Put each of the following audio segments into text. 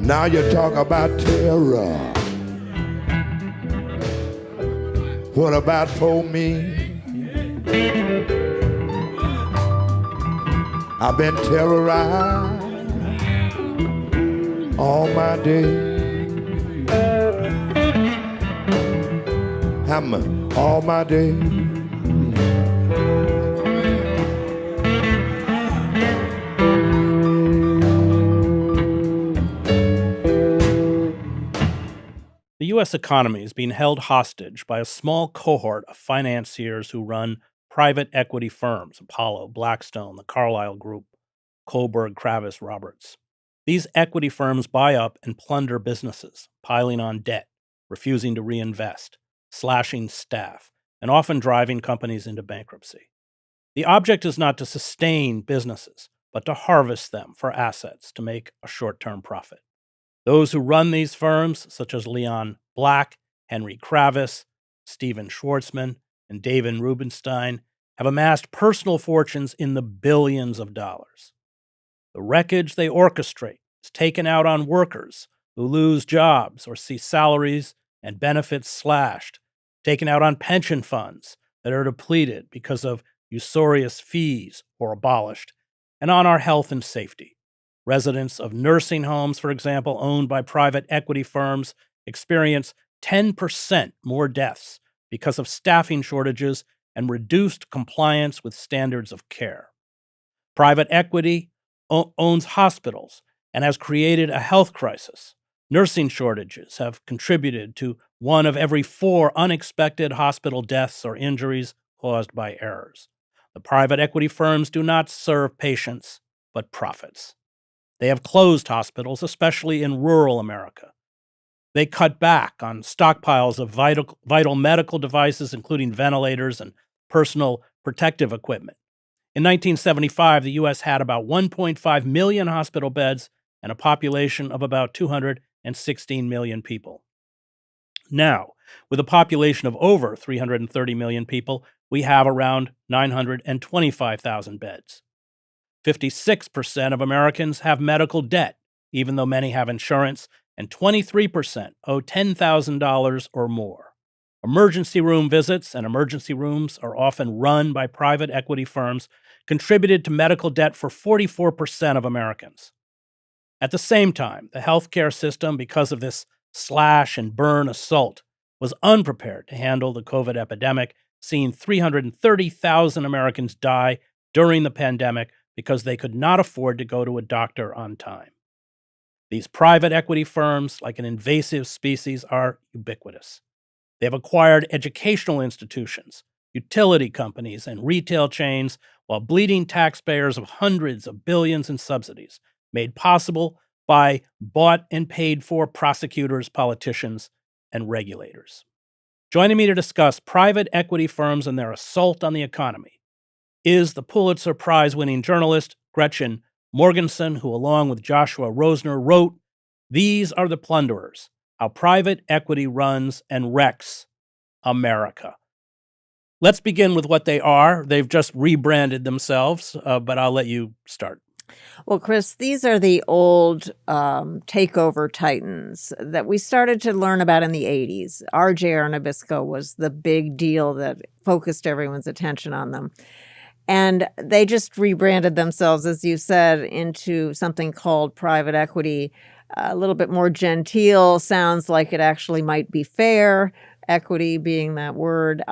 Now you talk about terror. What about for me? I've been terrorized all my day. All my day. The U.S. economy is being held hostage by a small cohort of financiers who run private equity firms: Apollo, Blackstone, the Carlyle Group, Kohlberg, Kravis, Roberts. These equity firms buy up and plunder businesses, piling on debt, refusing to reinvest, slashing staff, and often driving companies into bankruptcy. The object is not to sustain businesses, but to harvest them for assets to make a short-term profit. Those who run these firms, such as Leon Black, Henry Kravis, Steven Schwartzman, and David Rubenstein, have amassed personal fortunes in the billions of dollars. The wreckage they orchestrate is taken out on workers who lose jobs or see salaries and benefits slashed, taken out on pension funds that are depleted because of usurious fees or abolished, and on our health and safety. Residents of nursing homes, for example, owned by private equity firms, experience 10% more deaths because of staffing shortages and reduced compliance with standards of care. Private equity owns hospitals and has created a health crisis. Nursing shortages have contributed to 1 of every 4 unexpected hospital deaths or injuries caused by errors. The private equity firms do not serve patients, but profits. They have closed hospitals, especially in rural America. They cut back on stockpiles of vital medical devices, including ventilators and personal protective equipment. In 1975, the U.S. had about 1.5 million hospital beds and a population of about 216 million people. Now, with a population of over 330 million people, we have around 925,000 beds. 56% of Americans have medical debt, even though many have insurance, and 23% owe $10,000 or more. Emergency room visits, and emergency rooms are often run by private equity firms, contributed to medical debt for 44% of Americans. At the same time, the healthcare system, because of this slash and burn assault, was unprepared to handle the COVID epidemic, seeing 330,000 Americans die during the pandemic because they could not afford to go to a doctor on time. These private equity firms, like an invasive species, are ubiquitous. They have acquired educational institutions, utility companies, and retail chains while bleeding taxpayers of hundreds of billions in subsidies, made possible by bought and paid for prosecutors, politicians, and regulators. Joining me to discuss private equity firms and their assault on the economy is the Pulitzer Prize-winning journalist Gretchen Morgenson, who, along with Joshua Rosner, wrote "These Are the Plunderers: How Private Equity Runs and Wrecks America." Let's begin with what they are. They've just rebranded themselves, but I'll let you start. Well, Chris, these are the old takeover titans that we started to learn about in the 80s. RJR Nabisco was the big deal that focused everyone's attention on them. And they just rebranded themselves, as you said, into something called private equity. A little bit more genteel, sounds like it actually might be fair, equity being that word.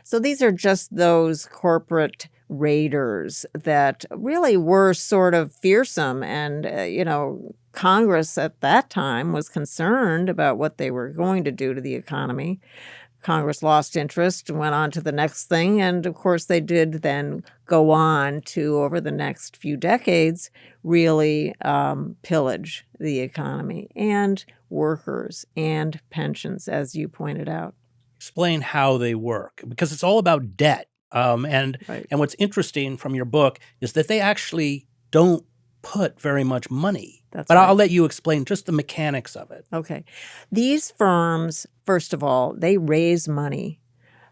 So these are just those corporate raiders that really were sort of fearsome. And, Congress at that time was concerned about what they were going to do to the economy. Congress lost interest and went on to the next thing. And of course, they did then go on to, over the next few decades, really pillage the economy and workers and pensions, as you pointed out. Explain how they work, because it's all about debt. And what's interesting from your book is that they actually don't put very much money. But I'll let you explain just the mechanics of it. Okay. These firms, first of all, they raise money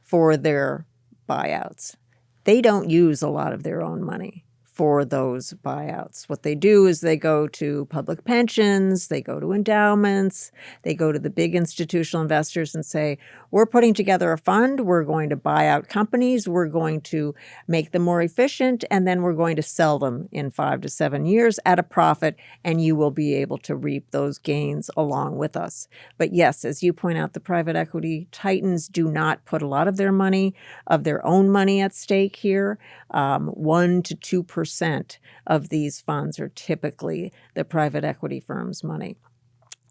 for their buyouts. They don't use a lot of their own money for those buyouts. What they do is they go to public pensions, they go to endowments, they go to the big institutional investors and say, we're putting together a fund, we're going to buy out companies, we're going to make them more efficient, and then we're going to sell them in 5 to 7 years at a profit, and you will be able to reap those gains along with us. But yes, as you point out, the private equity titans do not put a lot of their money, of their own money at stake here. 1 to 2% of these funds are typically the private equity firm's money.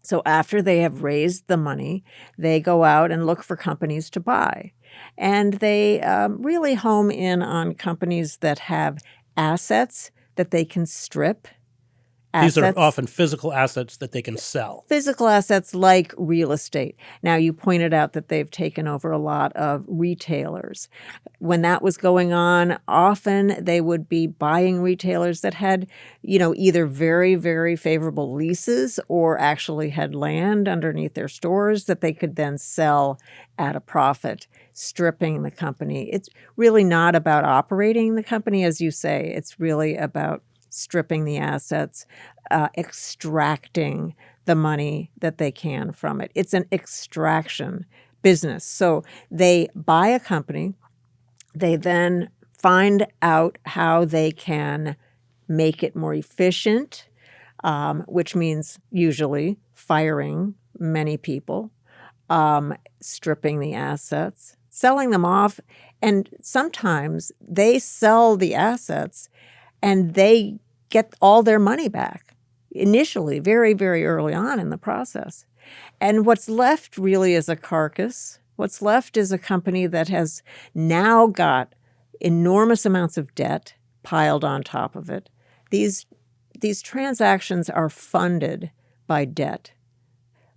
So after they have raised the money, they go out and look for companies to buy. And they really home in on companies that have assets that they can strip. These are often physical assets that they can sell. Physical assets like real estate. Now, you pointed out that they've taken over a lot of retailers. When that was going on, often they would be buying retailers that had, either very, very favorable leases or actually had land underneath their stores that they could then sell at a profit, stripping the company. It's really not about operating the company, as you say. It's really about stripping the assets, extracting the money that they can from it. It's an extraction business. So they buy a company. They then find out how they can make it more efficient, which means usually firing many people, stripping the assets, selling them off. And sometimes they sell the assets and they get all their money back initially, very, very early on in the process. And what's left really is a carcass. What's left is a company that has now got enormous amounts of debt piled on top of it. These transactions are funded by debt.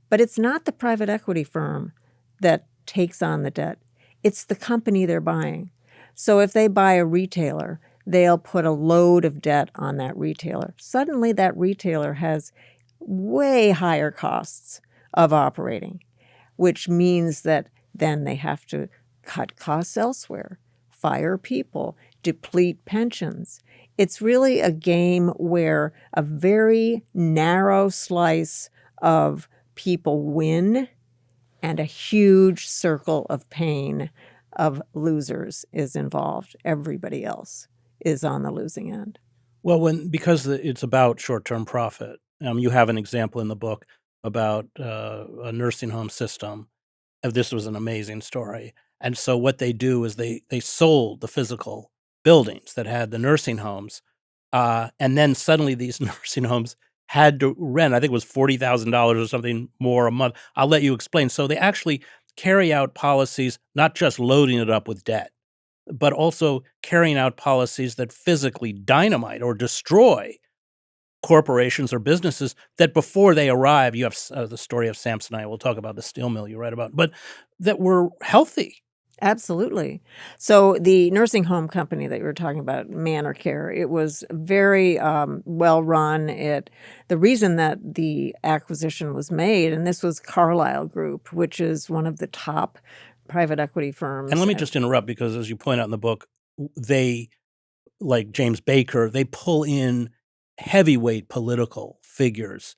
But it's not the private equity firm that takes on the debt. It's the company they're buying. So if they buy a retailer, they'll put a load of debt on that retailer. Suddenly, that retailer has way higher costs of operating, which means that then they have to cut costs elsewhere, fire people, deplete pensions. It's really a game where a very narrow slice of people win and a huge circle of pain of losers is involved. Everybody else is on the losing end. Well, because it's about short-term profit, you have an example in the book about a nursing home system. This was an amazing story. And so what they do is they sold the physical buildings that had the nursing homes, and then suddenly these nursing homes had to rent, I think it was $40,000 or something more a month. I'll let you explain. So they actually carry out policies, not just loading it up with debt, but also carrying out policies that physically dynamite or destroy corporations or businesses that before they arrive, you have the story of Samsonite. We'll talk about the steel mill you write about, but that were healthy. Absolutely. So the nursing home company that you were talking about, Manor Care, it was very well run. The reason that the acquisition was made, and this was Carlyle Group, which is one of the top private equity firms. And let me just interrupt, because as you point out in the book, they, like James Baker, they pull in heavyweight political figures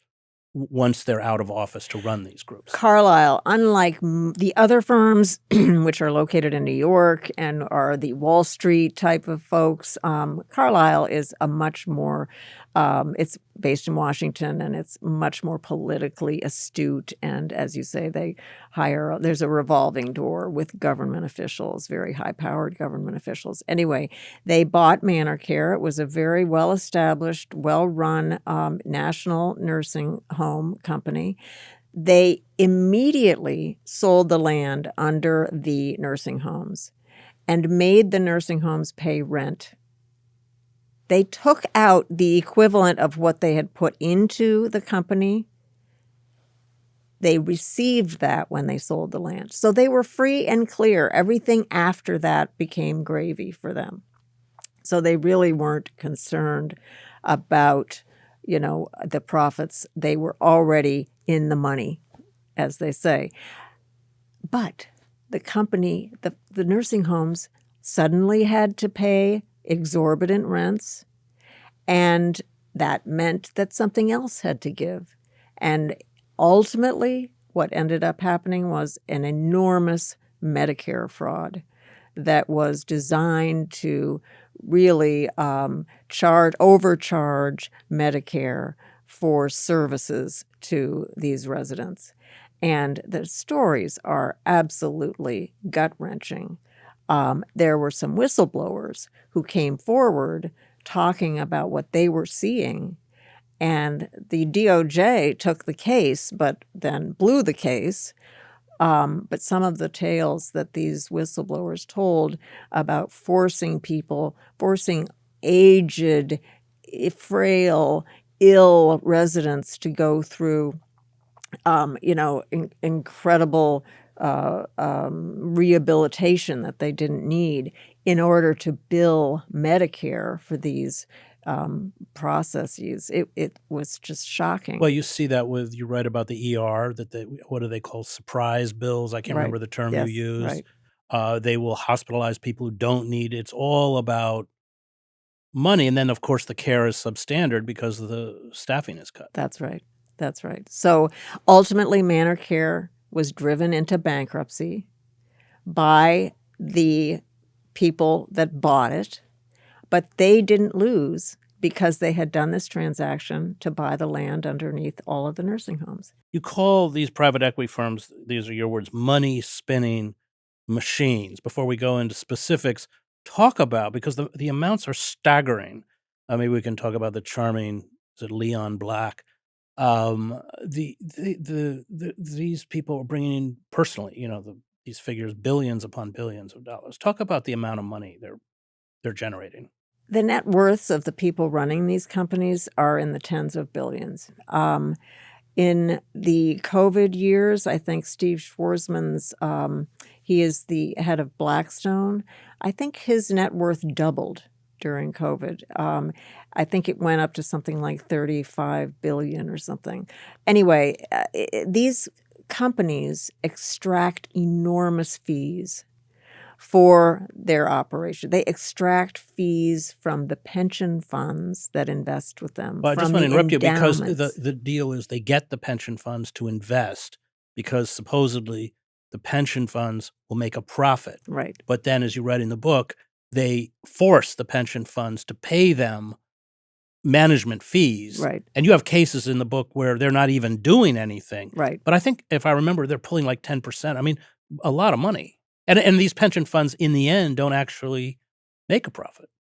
once they're out of office to run these groups. Carlyle, unlike the other firms, which are located in New York and are the Wall Street type of folks, Carlyle is a much more, it's based in Washington, and it's much more politically astute. And as you say, there's a revolving door with government officials, very high-powered government officials. Anyway, they bought Manor Care. It was a very well-established, well-run national nursing home company. They immediately sold the land under the nursing homes and made the nursing homes pay rent. They took out the equivalent of what they had put into the company. They received that when they sold the land. So they were free and clear. Everything after that became gravy for them. So they really weren't concerned about, the profits. They were already in the money, as they say. But the company, the nursing homes, suddenly had to pay exorbitant rents. And that meant that something else had to give. And ultimately, what ended up happening was an enormous Medicare fraud that was designed to really overcharge Medicare for services to these residents. And the stories are absolutely gut-wrenching. There were some whistleblowers who came forward talking about what they were seeing, and the DOJ took the case, but then blew the case. But some of the tales that these whistleblowers told about forcing aged, frail, ill residents to go through, incredible rehabilitation that they didn't need in order to bill Medicare for these processes. It was just shocking. Well, you see that you write about the ER, that what do they call surprise bills? I can't Right. remember the term you Yes, used. right. They will hospitalize people who don't need it. It's all about money. And then, of course, the care is substandard because the staffing is cut. That's right. That's right. So ultimately, Manor Care was driven into bankruptcy by the people that bought it, but they didn't lose because they had done this transaction to buy the land underneath all of the nursing homes. You call these private equity firms, these are your words, money spinning machines. Before we go into specifics, talk about, because the amounts are staggering. Maybe we can talk about the charming, is it Leon Black? These people are bringing in personally, these figures, billions upon billions of dollars. Talk about the amount of money they're generating. The net worths of the people running these companies are in the tens of billions. In the COVID years, I think Steve Schwarzman's, he is the head of Blackstone. I think his net worth doubled during COVID. I think it went up to something like 35 billion or something. Anyway, these companies extract enormous fees for their operation. They extract fees from the pension funds that invest with them, Well, I just from want to the interrupt you because endowments. the deal is they get the pension funds to invest because supposedly the pension funds will make a profit. Right. But then, as you read in the book, they force the pension funds to pay them management fees. Right. And you have cases in the book where they're not even doing anything. Right. But I think, if I remember, they're pulling like 10%. I mean, a lot of money. And these pension funds, in the end, don't actually make a profit.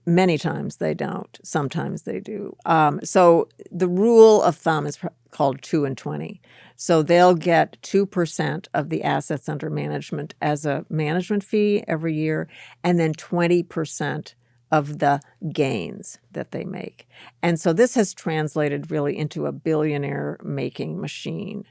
Many times they don't. Sometimes they do. So the rule of thumb is called 2 and 20. So they'll get 2% of the assets under management as a management fee every year, and then 20% of the gains that they make. And so this has translated really into a billionaire-making machine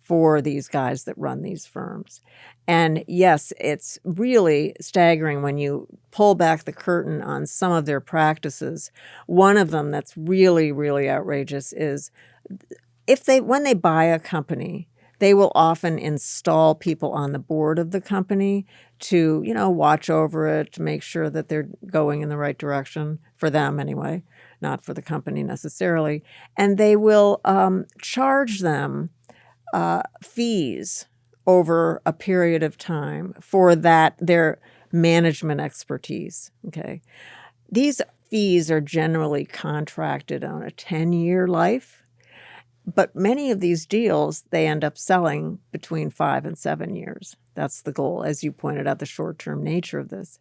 for these guys that run these firms. And yes, it's really staggering when you pull back the curtain on some of their practices. One of them that's really, really outrageous is when they buy a company, they will often install people on the board of the company to, watch over it, to make sure that they're going in the right direction, for them anyway, not for the company necessarily. And they will charge them fees over a period of time for their management expertise. Okay. These fees are generally contracted on a 10-year life, but many of these deals, they end up selling between 5 and 7 years. That's the goal, as you pointed out, the short-term nature of this.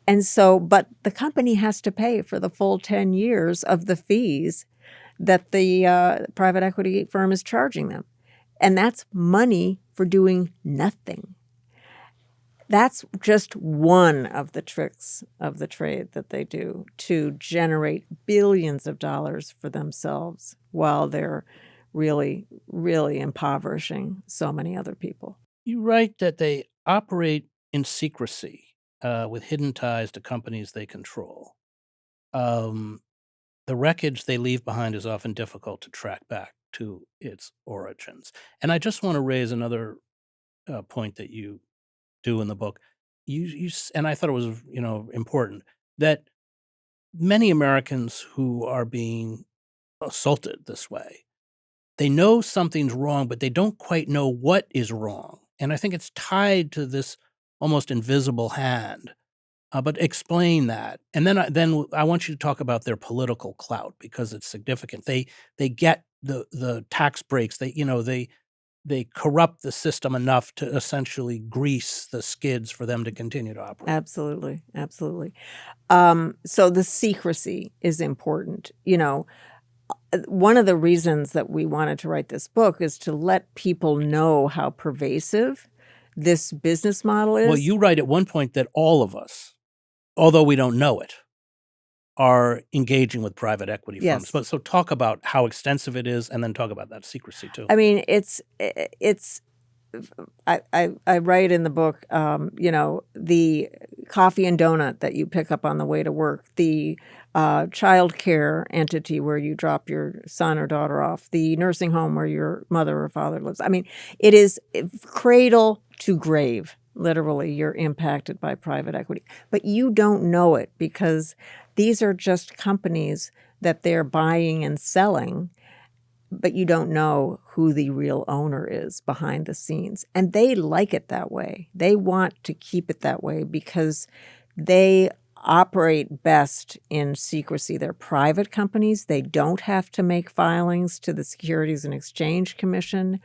And so, but the company has to pay for the full 10 years of the fees that the private equity firm is charging them. And that's money for doing nothing. That's just one of the tricks of the trade that they do to generate billions of dollars for themselves while they're really, really impoverishing so many other people. You write that they operate in secrecy with hidden ties to companies they control. The wreckage they leave behind is often difficult to track back to its origins. And I just want to raise another point that you do in the book. And I thought it was important, that many Americans who are being assaulted this way, they know something's wrong, but they don't quite know what is wrong. And I think it's tied to this almost invisible hand. But explain that, and then I want you to talk about their political clout because it's significant. They get the tax breaks. They corrupt the system enough to essentially grease the skids for them to continue to operate. Absolutely, absolutely. So the secrecy is important. One of the reasons that we wanted to write this book is to let people know how pervasive this business model Well, is. you write at one point that all of us, although we don't know it, are engaging with private equity firms. Yes. But so talk about how extensive it is, and then talk about that secrecy too. I mean, I write in the book, the coffee and donut that you pick up on the way to work, the child care entity where you drop your son or daughter off, the nursing home where your mother or father lives. I mean, it is cradle to grave. Literally, you're impacted by private equity. But you don't know it because these are just companies that they're buying and selling, but you don't know who the real owner is behind the scenes. And they like it that way. They want to keep it that way because they operate best in secrecy. They're private companies. They don't have to make filings to the Securities and Exchange Commission.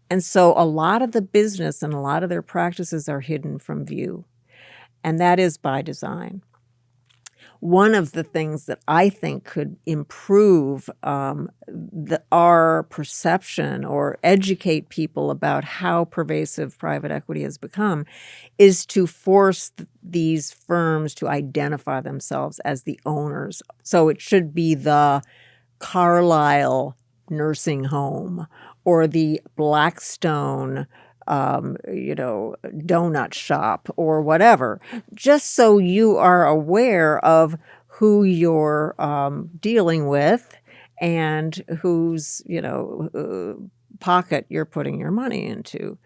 And so a lot of the business and a lot of their practices are hidden from view. And that is by design. One of the things that I think could improve our perception or educate people about how pervasive private equity has become is to force these firms to identify themselves as the owners. So it should be the Carlisle nursing home or the Blackstone donut shop or whatever, just so you are aware of who you're dealing with and whose, pocket you're putting your money into.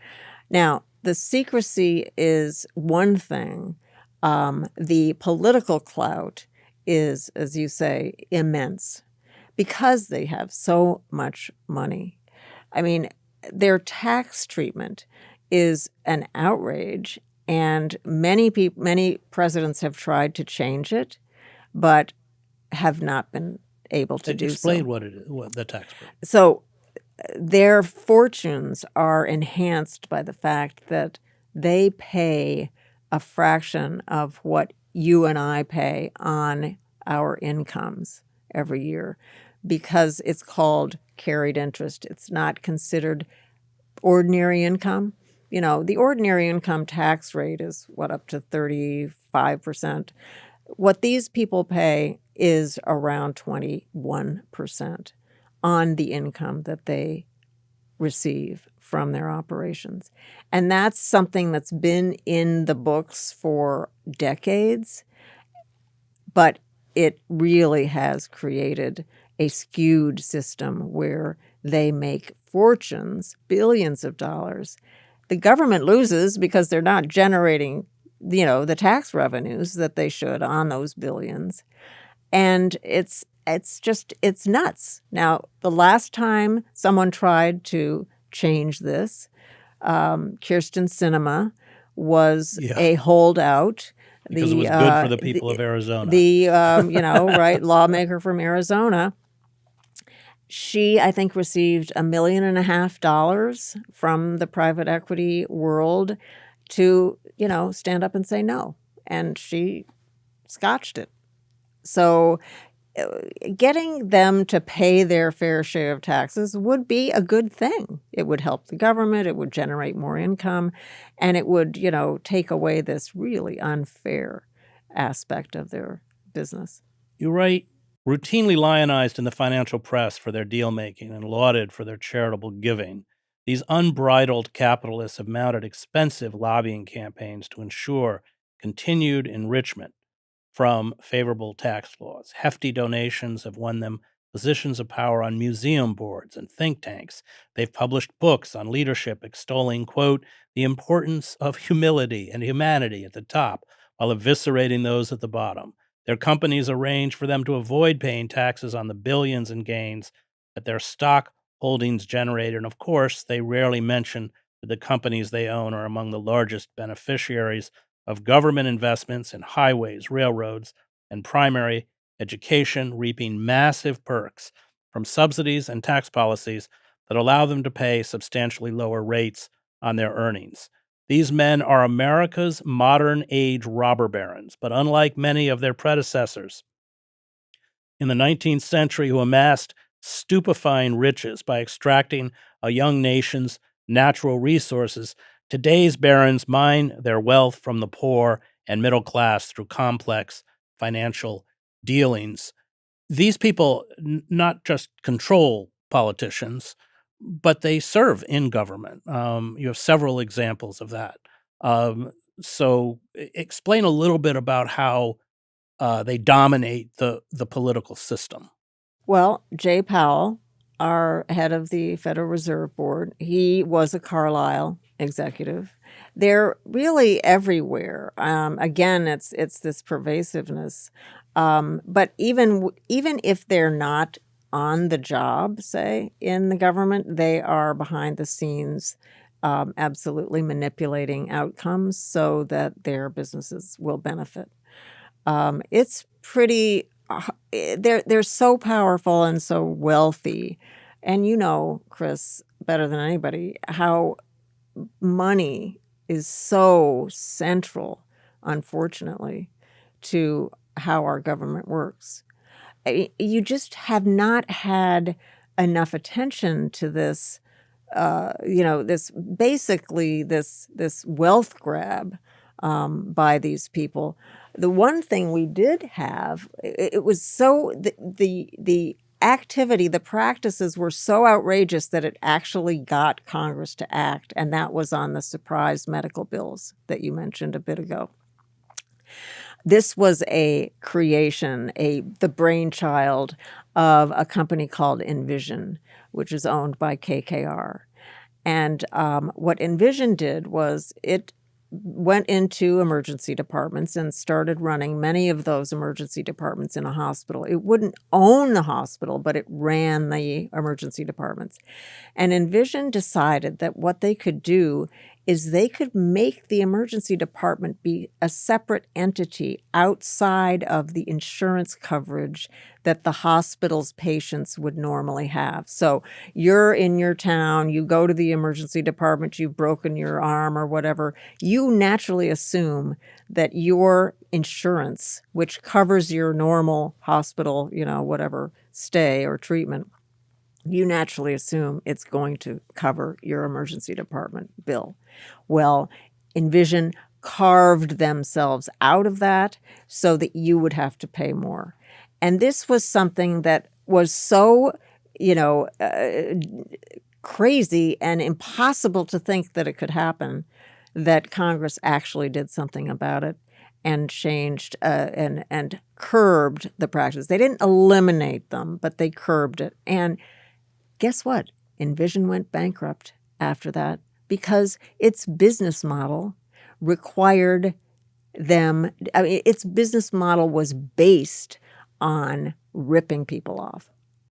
Now, the secrecy is one thing. The political clout is, as you say, immense because they have so much money. I mean, their tax treatment is an outrage, and many presidents have tried to change it, but have not been able to do so. Explain what it is, what the tax break. So their fortunes are enhanced by the fact that they pay a fraction of what you and I pay on our incomes every year because it's called carried interest. It's not considered ordinary income. The ordinary income tax rate is up to 35%. What these people pay is around 21% on the income that they receive from their operations. And that's something that's been in the books for decades, but it really has created a skewed system where they make fortunes, billions of dollars. The government loses because they're not generating, the tax revenues that they should on those billions. And it's nuts. Now, the last time someone tried to change this, Kirsten Sinema was a holdout. Because it was good for the people of Arizona. Right, lawmaker from Arizona. She, I think, received $1.5 million from the private equity world to, stand up and say no. And she scotched it. So getting them to pay their fair share of taxes would be a good thing. It would help the government. It would generate more income. And it would, take away this really unfair aspect of their business. You write, routinely lionized in the financial press for their deal-making and lauded for their charitable giving, these unbridled capitalists have mounted expensive lobbying campaigns to ensure continued enrichment from favorable tax laws. Hefty donations have won them positions of power on museum boards and think tanks. They've published books on leadership extolling, quote, the importance of humility and humanity at the top while eviscerating those at the bottom. Their companies arrange for them to avoid paying taxes on the billions in gains that their stock holdings generated. And of course, they rarely mention that the companies they own are among the largest beneficiaries of government investments in highways, railroads, and primary education, reaping massive perks from subsidies and tax policies that allow them to pay substantially lower rates on their earnings. These men are America's modern age robber barons, but unlike many of their predecessors in the 19th century who amassed stupefying riches by extracting a young nation's natural resources, today's barons mine their wealth from the poor and middle class through complex financial dealings. These people not just control politicians, but they serve in government. You have several examples of that. Explain a little bit about how they dominate the political system. Well, Jay Powell, our head of the Federal Reserve Board, he was a Carlyle executive. They're really everywhere. Again, it's this pervasiveness. But even if they're not on the job, say in the government, they are behind the scenes, absolutely manipulating outcomes so that their businesses will benefit. It's pretty. They're so powerful and so wealthy, and you know, Chris, better than anybody, how money is so central, unfortunately, to how our government works. You just have not had enough attention to this. This basically this wealth grab by these people. The one thing we did have, it was so the activity, the practices were so outrageous that it actually got Congress to act, and that was on the surprise medical bills that you mentioned a bit ago. This was a creation, the brainchild of a company called Envision, which is owned by KKR. And what Envision did was it went into emergency departments and started running many of those emergency departments in a hospital. It wouldn't own the hospital, but it ran the emergency departments. And Envision decided that what they could do is they could make the emergency department be a separate entity outside of the insurance coverage that the hospital's patients would normally have. So you're in your town, you go to the emergency department, you've broken your arm or whatever, you naturally assume that your insurance, which covers your normal hospital, whatever stay or treatment, you naturally assume it's going to cover your emergency department bill. Well, Envision carved themselves out of that so that you would have to pay more. And this was something that was so, crazy and impossible to think that it could happen that Congress actually did something about it and changed and curbed the practice. They didn't eliminate them, but they curbed it. And guess what? Envision went bankrupt after that because its business model required them. Its business model was based on ripping people off.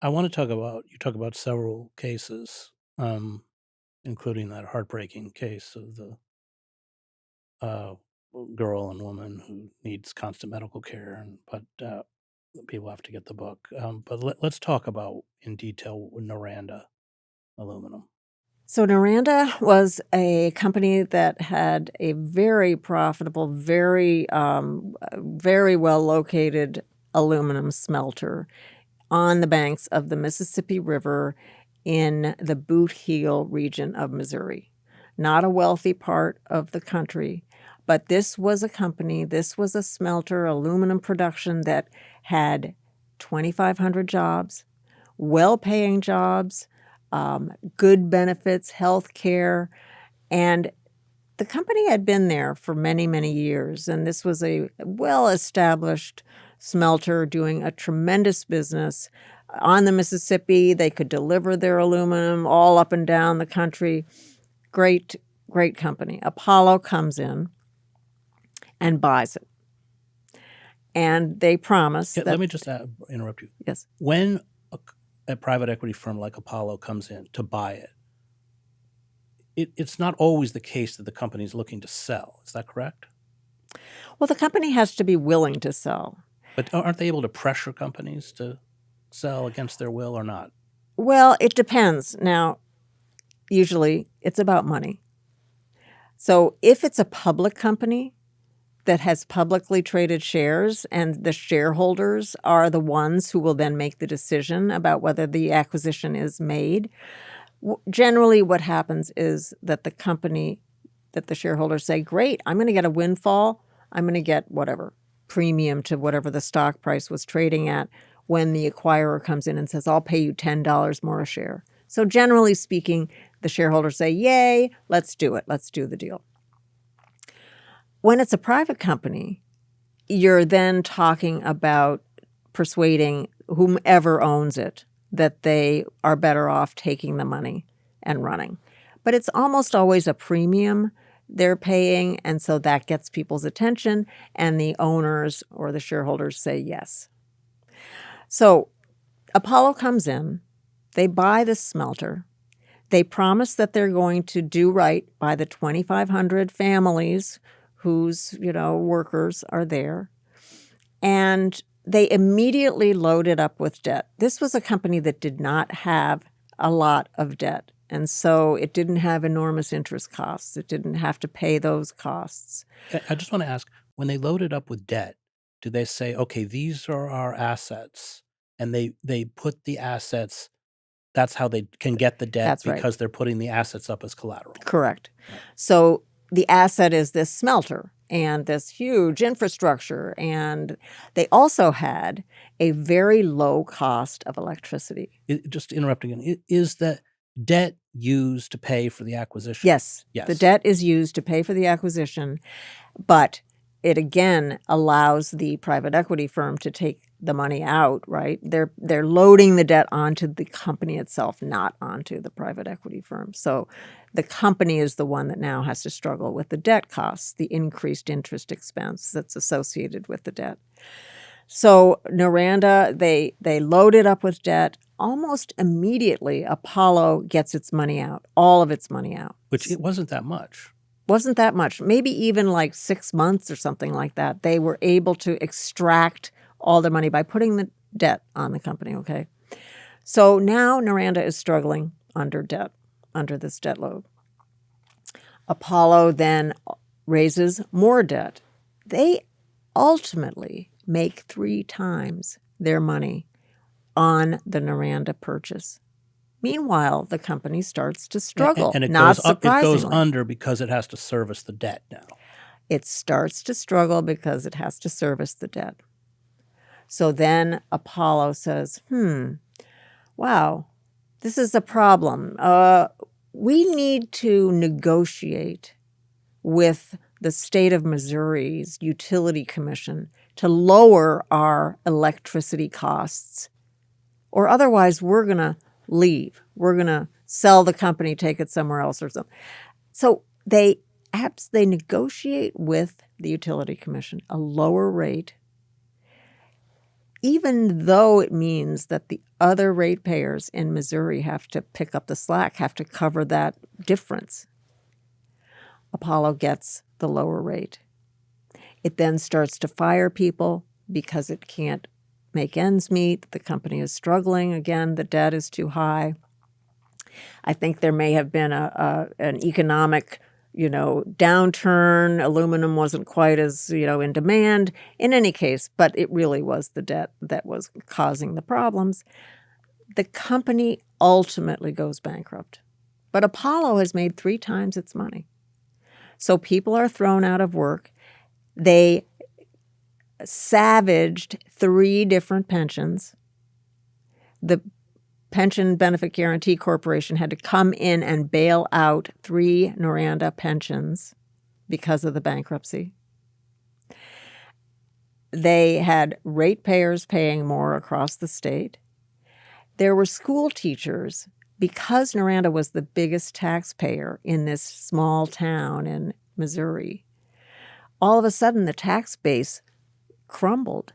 I want to talk about several cases, including that heartbreaking case of the girl and woman who needs constant medical care, but people have to get the book. But let's talk about in detail Noranda Aluminum. So Noranda was a company that had a very profitable, very well located aluminum smelter on the banks of the Mississippi River in the Boot Heel region of Missouri. Not a wealthy part of the country, but this was a company, this was a smelter, aluminum production that had 2,500 jobs, well-paying jobs, good benefits, health care, and the company had been there for many, many years, and this was a well-established smelter doing a tremendous business. On the Mississippi, they could deliver their aluminum all up and down the country. Great, great company. Apollo comes in and buys it. And they promise Yeah, that, let me just interrupt you. yes. When a private equity firm like Apollo comes in to buy it's not always the case that the company is looking to sell. Is that correct? Well, the company has to be willing to sell. But aren't they able to pressure companies to sell against their will or not? Well, it depends. Now, usually it's about money. So if it's a public company that has publicly traded shares and the shareholders are the ones who will then make the decision about whether the acquisition is made, generally what happens is that the company, that the shareholders say, great, I'm going to get a windfall. I'm going to get whatever premium to whatever the stock price was trading at when the acquirer comes in and says, I'll pay you $10 more a share. So generally speaking, the shareholders say, yay, let's do it. Let's do the deal. When it's a private company, you're then talking about persuading whomever owns it that they are better off taking the money and running. But it's almost always a premium they're paying, and so that gets people's attention, and the owners or the shareholders say yes. So Apollo comes in, they buy this smelter, they promise that they're going to do right by the 2,500 families whose, workers are there, and they immediately loaded up with debt. This was a company that did not have a lot of debt, and so it didn't have enormous interest costs. It didn't have to pay those costs. I just want to ask, when they load it up with debt, do they say, okay, these are our assets, and they put the assets, that's how they can get the debt That's right. because they're putting the assets up as collateral? Correct. Right. So the asset is this smelter and this huge infrastructure, and they also had a very low cost of electricity. Just interrupting again, is the debt used to pay for the acquisition? Yes, Yes. the debt is used to pay for the acquisition, but it again allows the private equity firm to take the money out, right? They're loading the debt onto the company itself, not onto the private equity firm. So the company is the one that now has to struggle with the debt costs, the increased interest expense that's associated with the debt. So Noranda, they load it up with debt. Almost immediately, Apollo gets its money out, all of its money out. Which it wasn't that much. Wasn't that much, maybe even like 6 months or something like that. They were able to extract all their money by putting the debt on the company, okay? So now Noranda is struggling under debt, under this debt load. Apollo then raises more debt. They ultimately make 3 times their money on the Noranda purchase. Meanwhile, the company starts to struggle, And it not goes up, it goes surprisingly. under because it has to service the debt now. It starts to struggle because it has to service the debt. So then Apollo says, wow, this is a problem. We need to negotiate with the state of Missouri's utility commission to lower our electricity costs, or otherwise we're going to leave. We're going to sell the company, take it somewhere else or something. So they negotiate with the utility commission a lower rate, even though it means that the other ratepayers in Missouri have to pick up the slack, have to cover that difference. Apollo gets the lower rate. It then starts to fire people because it can't make ends meet. The company is struggling. Again, the debt is too high. I think there may have been an economic, downturn. Aluminum wasn't quite as, in demand in any case, but it really was the debt that was causing the problems. The company ultimately goes bankrupt, but Apollo has made 3 times its money. So people are thrown out of work. They savaged 3 different pensions. The Pension Benefit Guaranty Corporation had to come in and bail out 3 Noranda pensions because of the bankruptcy. They had ratepayers paying more across the state. There were school teachers, because Noranda was the biggest taxpayer in this small town in Missouri. All of a sudden, the tax base crumbled.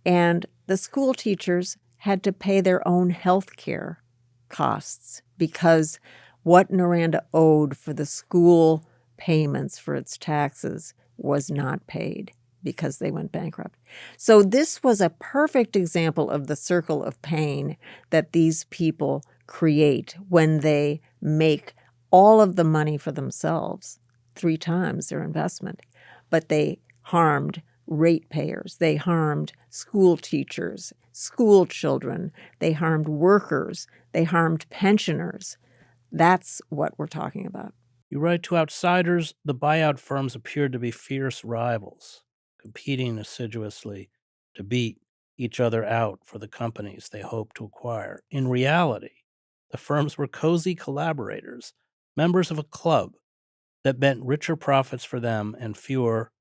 And the school teachers had to pay their own health care costs because what Noranda owed for the school payments for its taxes was not paid because they went bankrupt. So this was a perfect example of the circle of pain that these people create when they make all of the money for themselves, 3 times their investment, but they harmed ratepayers, they harmed school teachers, school children, they harmed workers, they harmed pensioners. That's what we're talking about. You write, to outsiders, the buyout firms appeared to be fierce rivals, competing assiduously to beat each other out for the companies they hoped to acquire. In reality, the firms were cozy collaborators, members of a club that meant richer profits for them and fewer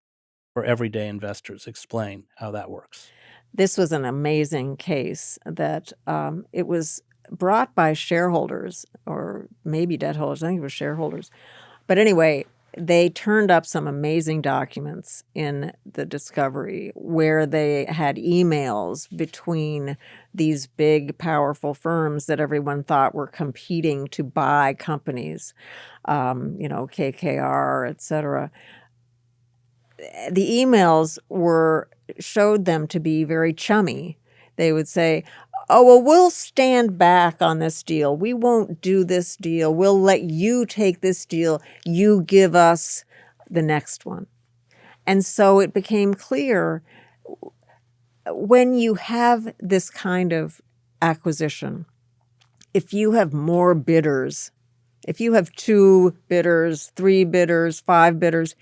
for everyday investors. Explain how that works. This was an amazing case that it was brought by shareholders, or maybe debt holders. I think it was shareholders. But anyway, they turned up some amazing documents in the discovery where they had emails between these big, powerful firms that everyone thought were competing to buy companies, KKR, et cetera. The emails showed them to be very chummy. They would say, "Oh, well, we'll stand back on this deal. We won't do this deal. We'll let you take this deal. You give us the next one." And so it became clear when you have this kind of acquisition, if you have more bidders, if you have 2 bidders, 3 bidders, 5 bidders,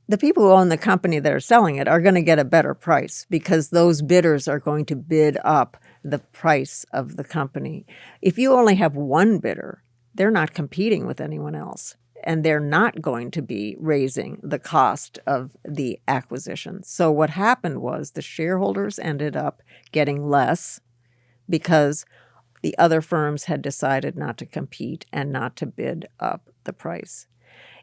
the people who own the company that are selling it are going to get a better price because those bidders are going to bid up the price of the company. If you only have 1 bidder, they're not competing with anyone else, and they're not going to be raising the cost of the acquisition. So what happened was the shareholders ended up getting less because the other firms had decided not to compete and not to bid up the price.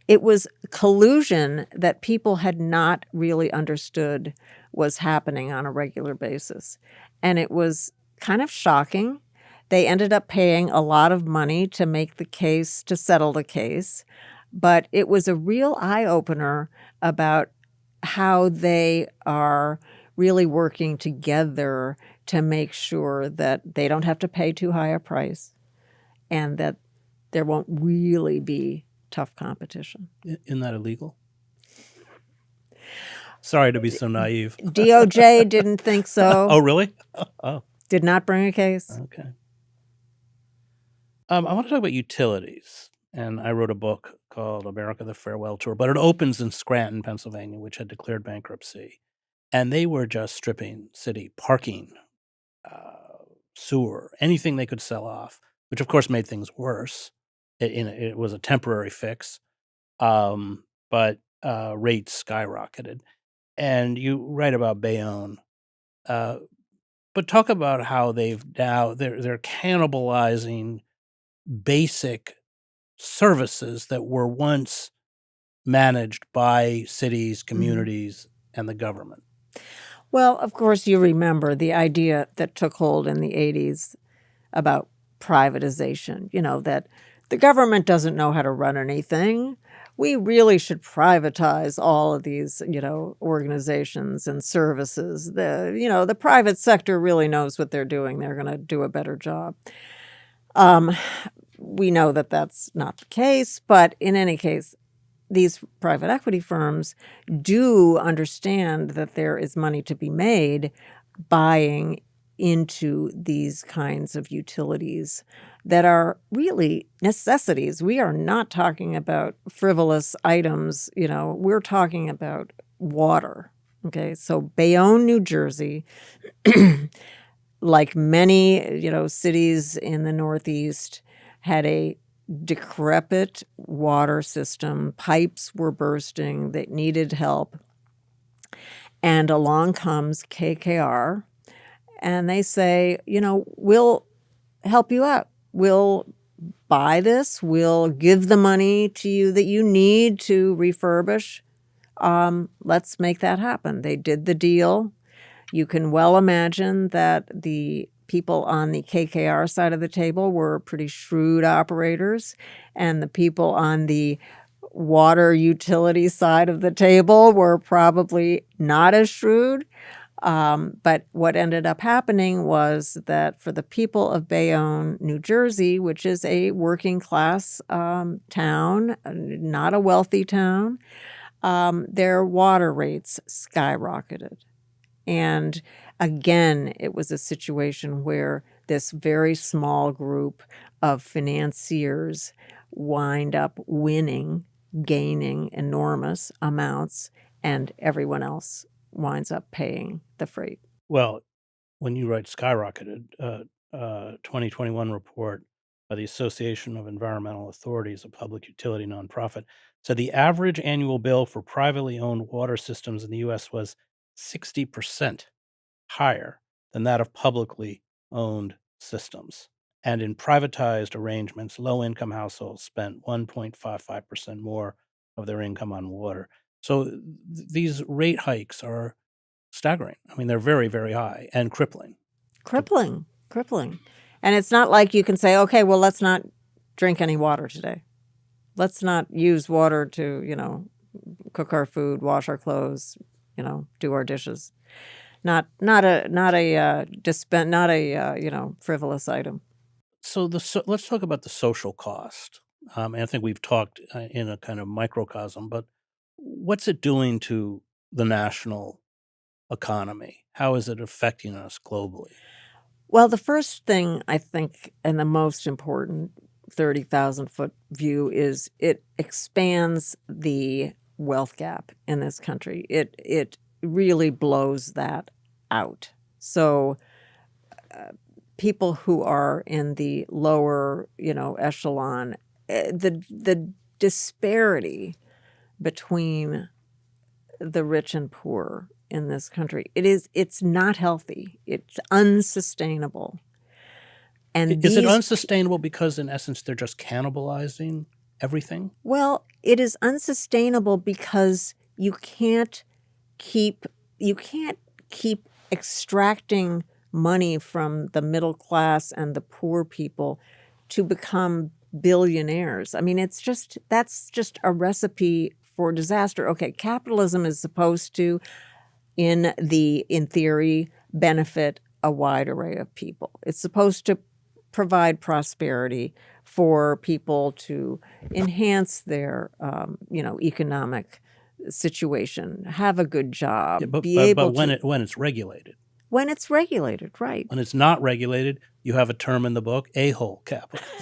It was collusion that people had not really understood was happening on a regular basis. And it was kind of shocking. They ended up paying a lot of money to make the case, to settle the case. But it was a real eye-opener about how they are really working together to make sure that they don't have to pay too high a price and that there won't really be tough competition. Isn't that illegal? Sorry to be so naive. DOJ didn't think so. Oh, really? Oh, Did not bring a case. okay. I want to talk about utilities. And I wrote a book called America, the Farewell Tour, but it opens in Scranton, Pennsylvania, which had declared bankruptcy. And they were just stripping city parking, sewer, anything they could sell off, which of course made things worse. It was a temporary fix, but rates skyrocketed. And you write about Bayonne, but talk about how they're cannibalizing basic services that were once managed by cities, communities, and the government. Well, of course, you remember the idea that took hold in the 80s about privatization, that the government doesn't know how to run anything. We really should privatize all of these, organizations and services. The private sector really knows what they're doing. They're going to do a better job. We know that that's not the case, but in any case, these private equity firms do understand that there is money to be made buying into these kinds of utilities that are really necessities. We are not talking about frivolous items, we're talking about water. Okay, so Bayonne, New Jersey, like many, cities in the Northeast, had a decrepit water system. Pipes were bursting that needed help. And along comes KKR, and they say, we'll help you out. We'll buy this. We'll give the money to you that you need to refurbish Let's make that happen. They did the deal. You can well imagine that the people on the KKR side of the table were pretty shrewd operators, and the people on the water utility side of the table were probably not as shrewd. But what ended up happening was that for the people of Bayonne, New Jersey, which is a working class town, not a wealthy town, their water rates skyrocketed. And again, it was a situation where this very small group of financiers wind up winning, gaining enormous amounts, and everyone else winds up paying the freight. Well, when you write skyrocketed, 2021 report by the Association of Environmental Authorities, a public utility nonprofit, said the average annual bill for privately owned water systems in the U.S. was 60% higher than that of publicly owned systems. And in privatized arrangements, low income households spent 1.55% more of their income on water. So these rate hikes are staggering. I mean, they're very, very high and crippling. Crippling. And it's not like you can say, okay, well, let's not drink any water today. Let's not use water to, cook our food, wash our clothes, do our dishes. Not a frivolous item. So let's talk about the social cost. And I think we've talked in a kind of microcosm, but what's it doing to the national economy? How is it affecting us globally? Well, the first thing I think, and the most important 30,000-foot view, is it expands the wealth gap in this country. It really blows that out. So people who are in the lower, echelon, the disparity between the rich and poor in this country, it's not healthy. It's unsustainable. And Is it unsustainable because, in essence, they're just cannibalizing everything? Well, it is unsustainable because you can't keep extracting money from the middle class and the poor people to become billionaires. I mean, that's just a recipe for disaster. Okay, capitalism is supposed to, in theory, benefit a wide array of people. It's supposed to provide prosperity for people to enhance their, economic situation, have a good job, Yeah, be able but to. when it's regulated. When it's regulated, right. When it's not regulated, you have a term in the book, a-hole capitalism.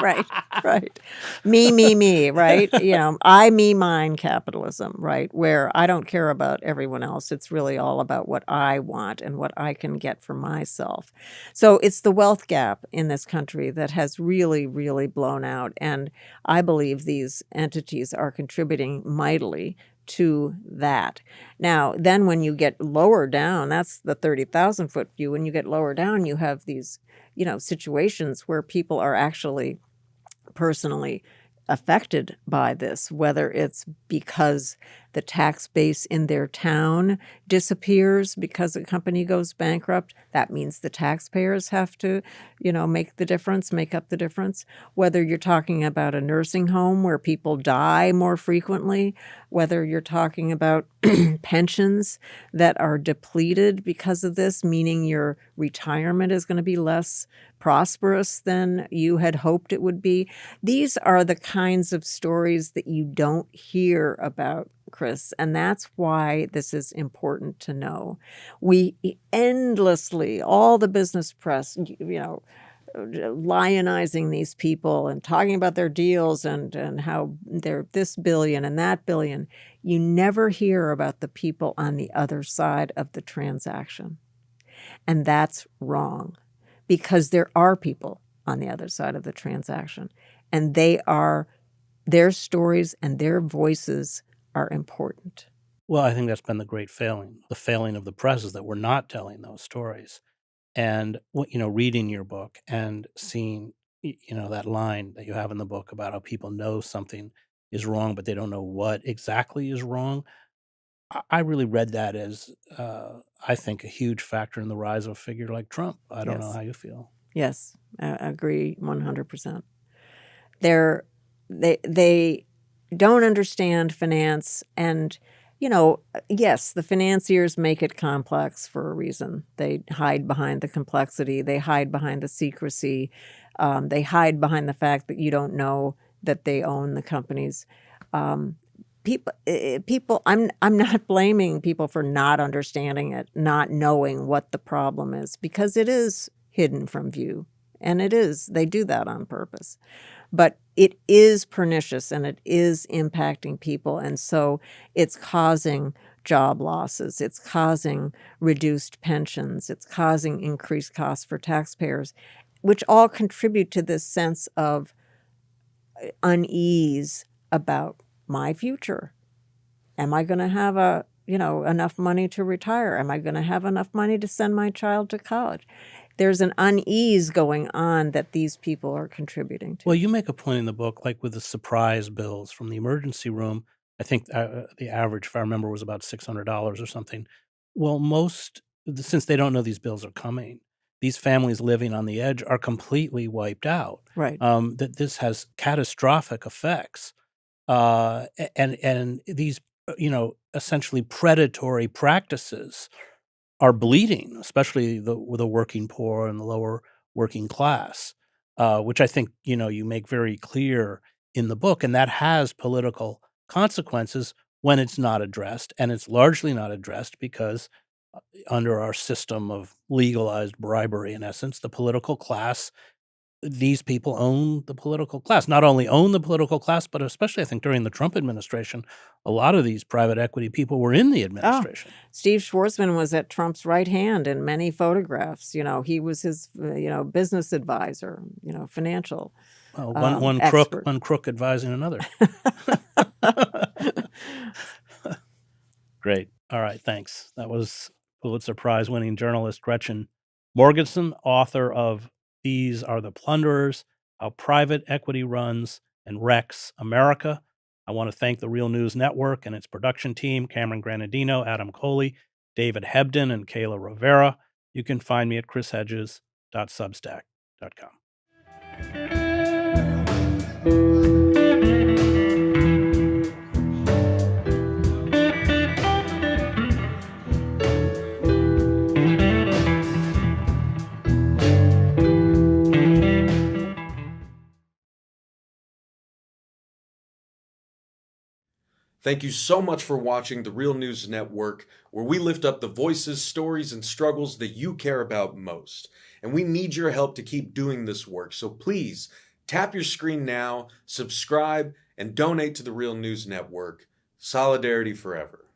Right. Me, right? I, me, mine capitalism, right? Where I don't care about everyone else. It's really all about what I want and what I can get for myself. So it's the wealth gap in this country that has really, really blown out. And I believe these entities are contributing mightily to that. Now, then when you get lower down, that's the 30,000-foot view. When you get lower down, you have these, situations where people are actually personally affected by this, whether it's because the tax base in their town disappears because a company goes bankrupt. That means the taxpayers have to, make up the difference. Whether you're talking about a nursing home where people die more frequently, whether you're talking about pensions that are depleted because of this, meaning your retirement is going to be less prosperous than you had hoped it would be. These are the kinds of stories that you don't hear about, Chris, and that's why this is important to know. We endlessly, all the business press, lionizing these people and talking about their deals and how they're this billion and that billion. You never hear about the people on the other side of the transaction. And that's wrong, because there are people on the other side of the transaction, and their stories and their voices are important. Well, I think that's been the great failing. The failing of the press is that we're not telling those stories. And reading your book and seeing that line that you have in the book about how people know something is wrong, but they don't know what exactly is wrong. I really read that as, I think, a huge factor in the rise of a figure like Trump. I don't know Yes. how you feel. Yes, I agree 100%. They don't understand finance, and yes, the financiers make it complex for a reason. They hide behind the complexity, they hide behind the secrecy, they hide behind the fact that you don't know that they own the companies. Um, people, I'm not blaming people for not understanding it, not knowing what the problem is, because it is hidden from view, and they do that on purpose. But it is pernicious and it is impacting people. And so it's causing job losses. It's causing reduced pensions. It's causing increased costs for taxpayers, which all contribute to this sense of unease about my future. Am I going to have enough money to retire? Am I going to have enough money to send my child to college? There's an unease going on that these people are contributing to. Well, you make a point in the book, like with the surprise bills from the emergency room. I think the average, if I remember, was about $600 or something. Well, since they don't know these bills are coming, these families living on the edge are completely wiped out. Right. That this has catastrophic effects, and these essentially predatory practices are bleeding, especially the working poor and the lower working class, which I think you make very clear in the book, and that has political consequences when it's not addressed, and it's largely not addressed because under our system of legalized bribery, in essence, the political class. These people own the political class. Not only own the political class, but especially I think during the Trump administration, a lot of these private equity people were in the Oh, administration. Steve Schwarzman was at Trump's right hand in many photographs. He was his, business advisor, financial Well, one crook advising another. Great. All right, thanks. That was Pulitzer Prize-winning journalist Gretchen Morgenson, author of These Are the Plunderers: How Private Equity Runs and Wrecks America. I want to thank the Real News Network and its production team, Cameron Granadino, Adam Coley, David Hebden, and Kayla Rivera. You can find me at chrishedges.substack.com. Thank you so much for watching the Real News Network, where we lift up the voices, stories, and struggles that you care about most. And we need your help to keep doing this work. So please tap your screen now, subscribe, and donate to the Real News Network. Solidarity forever.